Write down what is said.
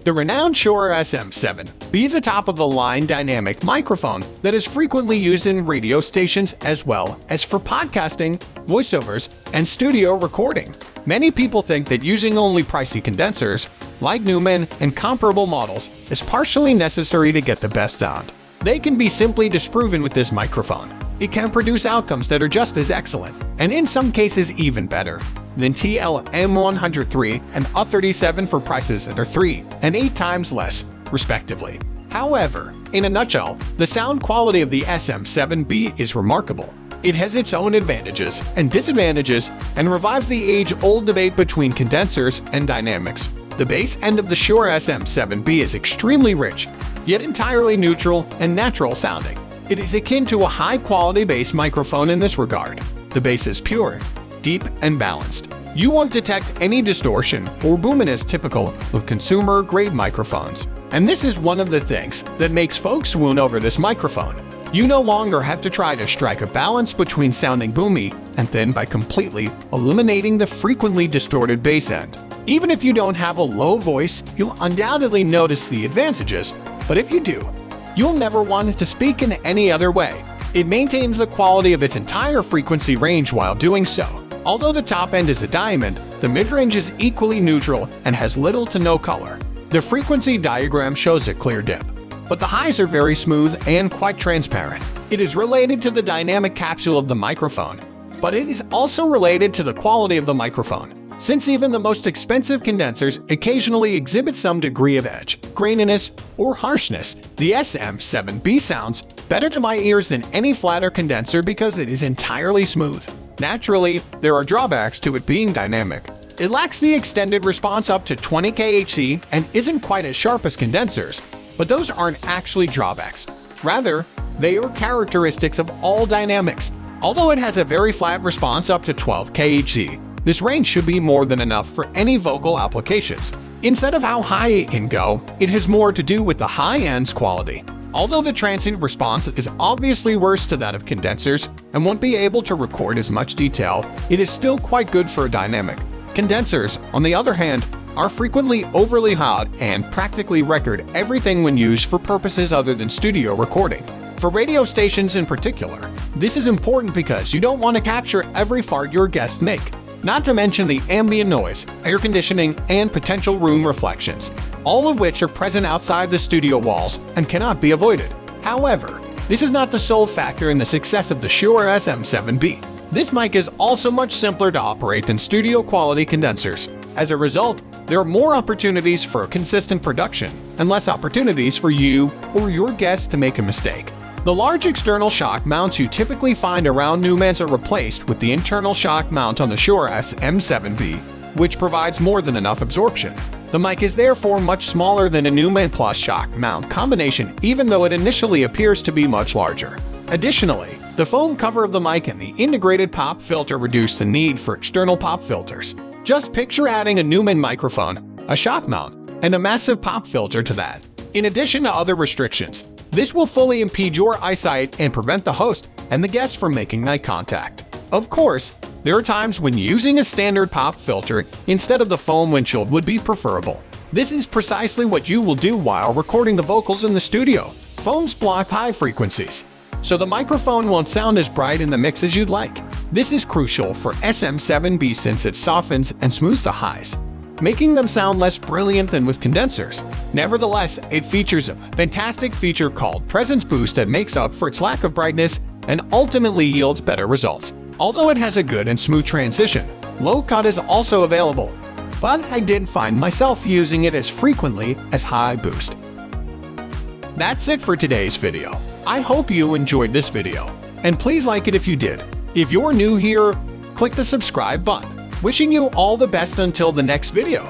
The renowned Shure SM7B is a top-of-the-line dynamic microphone that is frequently used in radio stations as well as for podcasting, voiceovers, and studio recording. Many people think that using only pricey condensers, like Neumann and comparable models, is partially necessary to get the best sound. They can be simply disproven with this microphone. It can produce outcomes that are just as excellent, and in some cases even better, than TL-M103 and U37 for prices that are 3 and 8 times less, respectively. However, in a nutshell, the sound quality of the SM7B is remarkable. It has its own advantages and disadvantages and revives the age-old debate between condensers and dynamics. The bass end of the Shure SM7B is extremely rich, yet entirely neutral and natural sounding. It is akin to a high-quality bass microphone in this regard. The bass is pure, deep, and balanced. You won't detect any distortion or boominess typical of consumer-grade microphones. And this is one of the things that makes folks swoon over this microphone. You no longer have to try to strike a balance between sounding boomy and thin by completely eliminating the frequently distorted bass end. Even if you don't have a low voice, you'll undoubtedly notice the advantages, but if you do, you'll never want it to speak in any other way. It maintains the quality of its entire frequency range while doing so. Although the top end is a diamond, the mid-range is equally neutral and has little to no color. The frequency diagram shows a clear dip, but the highs are very smooth and quite transparent. It is related to the dynamic capsule of the microphone, but it is also related to the quality of the microphone. Since even the most expensive condensers occasionally exhibit some degree of edge, graininess, or harshness, the SM7B sounds better to my ears than any flatter condenser because it is entirely smooth. Naturally, there are drawbacks to it being dynamic. It lacks the extended response up to 20 kHz and isn't quite as sharp as condensers, but those aren't actually drawbacks. Rather, they are characteristics of all dynamics. Although it has a very flat response up to 12 kHz, this range should be more than enough for any vocal applications. Instead of how high it can go, it has more to do with the high-end's quality. Although the transient response is obviously worse to that of condensers and won't be able to record as much detail, it is still quite good for a dynamic. Condensers, on the other hand, are frequently overly hot and practically record everything when used for purposes other than studio recording. For radio stations in particular, this is important because you don't want to capture every fart your guests make. Not to mention the ambient noise, air conditioning, and potential room reflections, all of which are present outside the studio walls and cannot be avoided. However, this is not the sole factor in the success of the Shure SM7B. This mic is also much simpler to operate than studio-quality condensers. As a result, there are more opportunities for consistent production and less opportunities for you or your guests to make a mistake. The large external shock mounts you typically find around Neumanns are replaced with the internal shock mount on the Shure SM7B, which provides more than enough absorption. The mic is therefore much smaller than a Neumann Plus shock mount combination, even though it initially appears to be much larger. Additionally, the foam cover of the mic and the integrated pop filter reduce the need for external pop filters. Just picture adding a Neumann microphone, a shock mount, and a massive pop filter to that. In addition to other restrictions, this will fully impede your eyesight and prevent the host and the guest from making eye contact. Of course, there are times when using a standard pop filter instead of the foam windshield would be preferable. This is precisely what you will do while recording the vocals in the studio. Foams block high frequencies, so the microphone won't sound as bright in the mix as you'd like. This is crucial for SM7B since it softens and smooths the highs, making them sound less brilliant than with condensers. Nevertheless, it features a fantastic feature called Presence Boost that makes up for its lack of brightness and ultimately yields better results. Although it has a good and smooth transition, low cut is also available, but I didn't find myself using it as frequently as high boost. That's it for today's video. I hope you enjoyed this video, and please like it if you did. If you're new here, click the subscribe button. Wishing you all the best until the next video.